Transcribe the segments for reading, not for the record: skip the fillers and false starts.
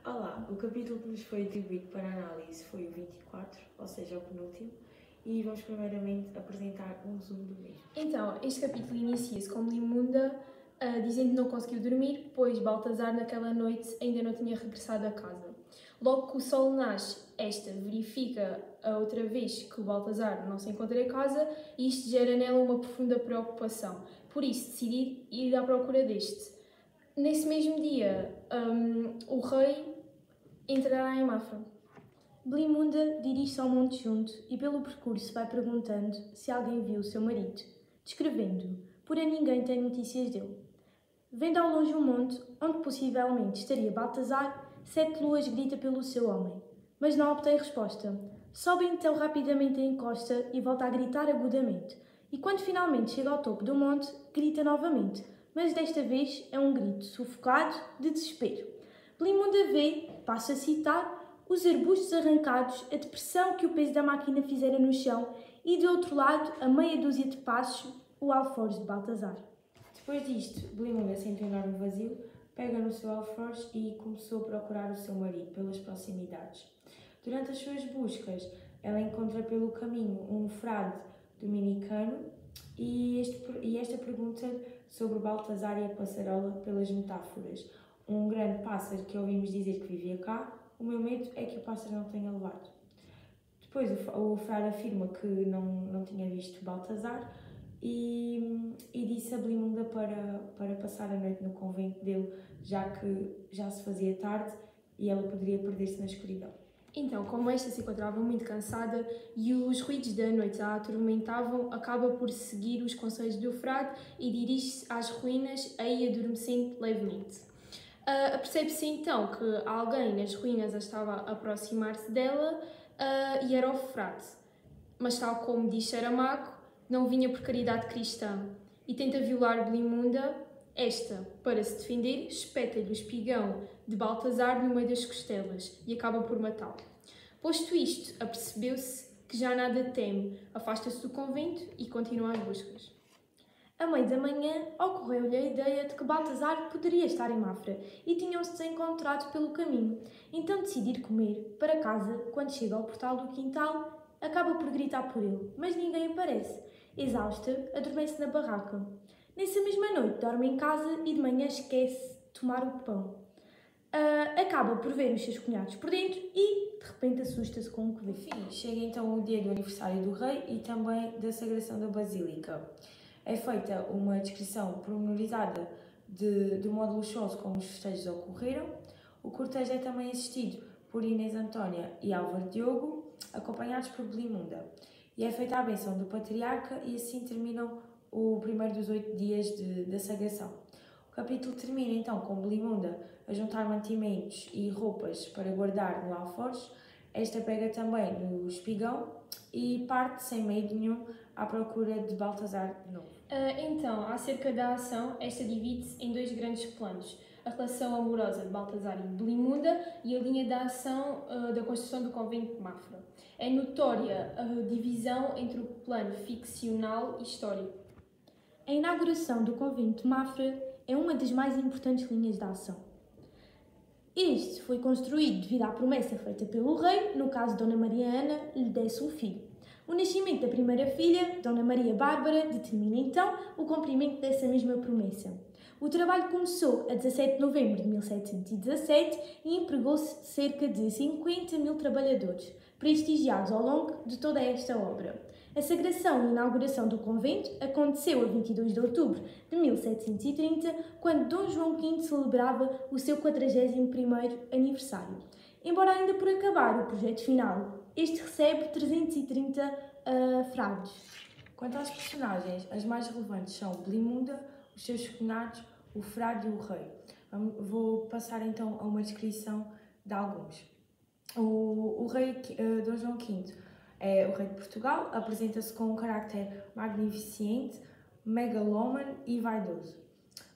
Olá, o capítulo que nos foi atribuído para análise foi o 24, ou seja, o penúltimo, e vamos primeiramente apresentar um resumo do mesmo. Então, este capítulo inicia-se com Belimunda dizendo que não conseguiu dormir, pois Baltazar naquela noite ainda não tinha regressado a casa. Logo que o sol nasce, esta verifica a outra vez que o Baltazar não se encontra em casa e isto gera nela uma profunda preocupação. Por isso, decide ir à procura deste. Nesse mesmo dia, o rei entrará em Mafra. Belimunda dirige-se ao monte junto e pelo percurso vai perguntando se alguém viu o seu marido, descrevendo-o, porém ninguém tem notícias dele. Vendo ao longe um monte, onde possivelmente estaria Baltazar, Sete Luas grita pelo seu homem, mas não obtém resposta. Sobe então rapidamente a encosta e volta a gritar agudamente, e quando finalmente chega ao topo do monte, grita novamente, mas desta vez é um grito sufocado de desespero. Belimunda vê, passo a citar, os arbustos arrancados, a depressão que o peso da máquina fizera no chão e, de outro lado, a meia dúzia de passos, o alforje de Baltazar. Depois disto, Belimunda sente um enorme vazio, pega no seu alforje e começou a procurar o seu marido pelas proximidades. Durante as suas buscas, ela encontra pelo caminho um frade dominicano e esta pergunta sobre Baltazar e a passarola pelas metáforas. Um grande pássaro que ouvimos dizer que vivia cá, o meu medo é que o pássaro não tenha levado. Depois o frade afirma que não tinha visto Baltazar e disse a Belimunda para passar a noite no convento dele, já que já se fazia tarde e ela poderia perder-se na escuridão. Então, como esta se encontrava muito cansada e os ruídos da noite a atormentavam, acaba por seguir os conselhos do frade e dirige-se às ruínas, aí adormecendo levemente. Percebe-se então que alguém nas ruínas estava a aproximar-se dela e era o frade. Mas tal como diz Saramago, não vinha por caridade cristã e tenta violar Belimunda. Esta, para se defender, espeta-lhe o espigão de Baltazar no meio das costelas e acaba por matá-lo. Posto isto, apercebeu-se que já nada teme, afasta-se do convento e continua as buscas. À meia da manhã, ocorreu-lhe a ideia de que Baltazar poderia estar em Mafra e tinham-se desencontrado pelo caminho. Então decidir comer para casa. Quando chega ao portal do quintal, acaba por gritar por ele, mas ninguém aparece. Exausta, adormece na barraca. Nessa mesma noite, dorme em casa e de manhã esquece de tomar o pão. Acaba por ver os seus cunhados por dentro e, de repente, assusta-se com o que vê. Enfim, chega então o dia do aniversário do rei e também da sagração da basílica. É feita uma descrição pormenorizada do modo luxuoso como os festejos ocorreram. O cortejo é também assistido por Inês Antónia e Álvaro Diogo, acompanhados por Belimunda. E é feita a bênção do patriarca e assim terminam o primeiro dos 8 dias da sagração. O capítulo termina então com Belimunda a juntar mantimentos e roupas para guardar no alforje. Esta pega também no espigão e parte sem medo nenhum à procura de Baltazar de novo. Então, acerca da ação, esta divide-se em dois grandes planos. A relação amorosa de Baltazar e Belimunda e a linha da ação da construção do convento de Mafra. É notória a divisão entre o plano ficcional e histórico. A inauguração do convento de Mafra é uma das mais importantes linhas da ação. Este foi construído devido à promessa feita pelo rei, no caso de Dona Maria Ana, lhe desse um filho. O nascimento da primeira filha, Dona Maria Bárbara, determina então o cumprimento dessa mesma promessa. O trabalho começou a 17 de novembro de 1717 e empregou-se cerca de 50.000 trabalhadores, prestigiados ao longo de toda esta obra. A sagração e inauguração do convento aconteceu a 22 de outubro de 1730, quando Dom João V celebrava o seu 41º aniversário. Embora ainda por acabar o projeto final, este recebe 330 frades. Quanto às personagens, as mais relevantes são Belimunda, os seus cunhados, o frade e o rei. Vou passar então a uma descrição de alguns. O rei Dom João V é o rei de Portugal, apresenta-se com um carácter magnificente, megalómano e vaidoso.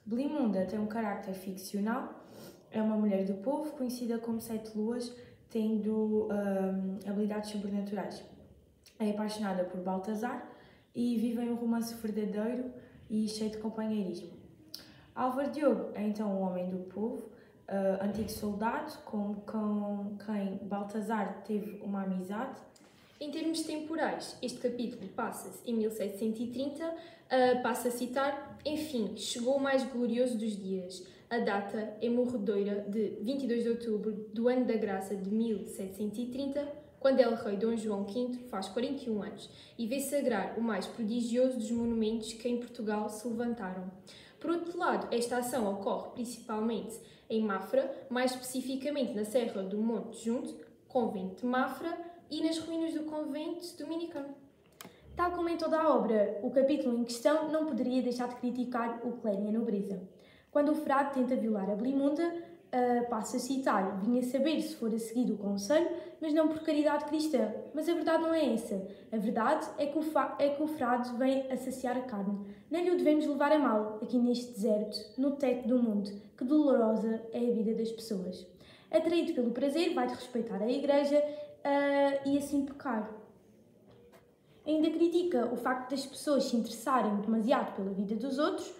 Belimunda tem um carácter ficcional, é uma mulher do povo, conhecida como Sete Luas, tendo habilidades sobrenaturais. É apaixonada por Baltazar e vive em um romance verdadeiro e cheio de companheirismo. Álvaro Diogo é então um homem do povo, antigo soldado, com quem Baltazar teve uma amizade. Em termos temporais, este capítulo passa-se em 1730, passa a citar: enfim, chegou o mais glorioso dos dias. A data é morredoura de 22 de outubro do ano da graça de 1730, quando El Rei Dom João V faz 41 anos e vê sagrar o mais prodigioso dos monumentos que em Portugal se levantaram. Por outro lado, esta ação ocorre principalmente em Mafra, mais especificamente na Serra do Monte Junto, convento de Mafra, e nas ruínas do convento dominicano. Tal como em toda a obra, o capítulo em questão não poderia deixar de criticar o clero e a nobreza. Quando o frade tenta violar a Belimunda, passa a citar: vinha saber se fora seguido o conselho, mas não por caridade cristã. Mas a verdade não é essa. A verdade é que o frade vem a saciar a carne. Não lhe o devemos levar a mal, aqui neste deserto, no teto do mundo, que dolorosa é a vida das pessoas. Atraído pelo prazer, vai respeitar a igreja e assim pecar. Ainda critica o facto das pessoas se interessarem demasiado pela vida dos outros.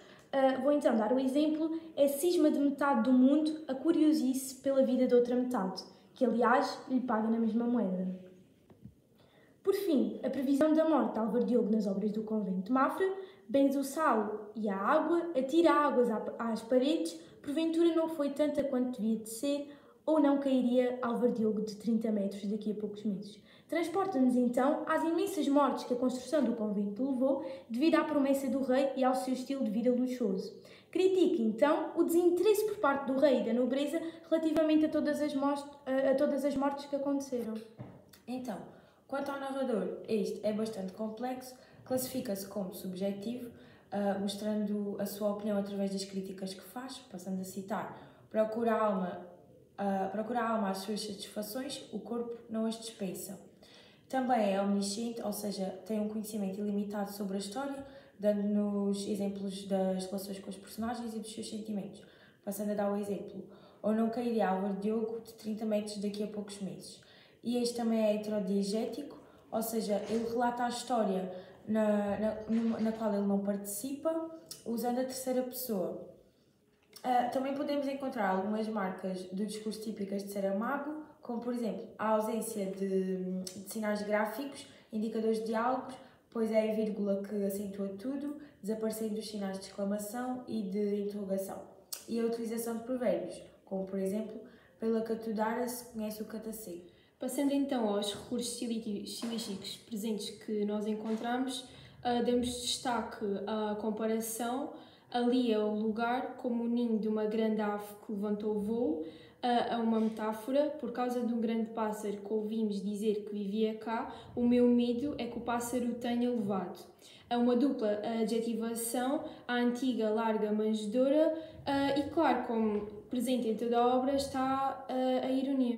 Vou então dar o exemplo: é cisma de metade do mundo a curiosice pela vida de outra metade, que aliás lhe paga na mesma moeda. Por fim, a previsão da morte de Álvaro Diogo nas obras do convento de Mafra: benze o sal e a água, atira águas às paredes, porventura não foi tanta quanto devia de ser, ou não cairia Álvaro Diogo de 30 metros daqui a poucos meses. Transporta-nos então às imensas mortes que a construção do convento levou devido à promessa do rei e ao seu estilo de vida luxuoso. Critica então o desinteresse por parte do rei e da nobreza relativamente a todas as mortes que aconteceram. Então, quanto ao narrador, este é bastante complexo, classifica-se como subjetivo, mostrando a sua opinião através das críticas que faz, passando a citar: procura a alma as suas satisfações, o corpo não as dispensa. Também é omnisciente, ou seja, tem um conhecimento ilimitado sobre a história, dando-nos exemplos das relações com os personagens e dos seus sentimentos. Passando a dar o exemplo: ou não cairia Álvaro Diogo de 30 metros daqui a poucos meses. E este também é heterodiegético, ou seja, ele relata a história na qual ele não participa, usando a terceira pessoa. Também podemos encontrar algumas marcas do discurso típicas de Saramago, como por exemplo a ausência de sinais gráficos, indicadores de diálogos, pois é a vírgula que acentua tudo, desaparecendo os sinais de exclamação e de interrogação. E a utilização de provérbios, como por exemplo: pela catudara se conhece o catacê. Passando então aos recursos estilísticos presentes que nós encontramos, damos destaque à comparação. Ali é o lugar como o ninho de uma grande ave que levantou voo, a uma metáfora: por causa de um grande pássaro que ouvimos dizer que vivia cá, o meu medo é que o pássaro o tenha levado. É uma dupla adjetivação à antiga larga manjedoura e, claro, como presente em toda a obra está a ironia.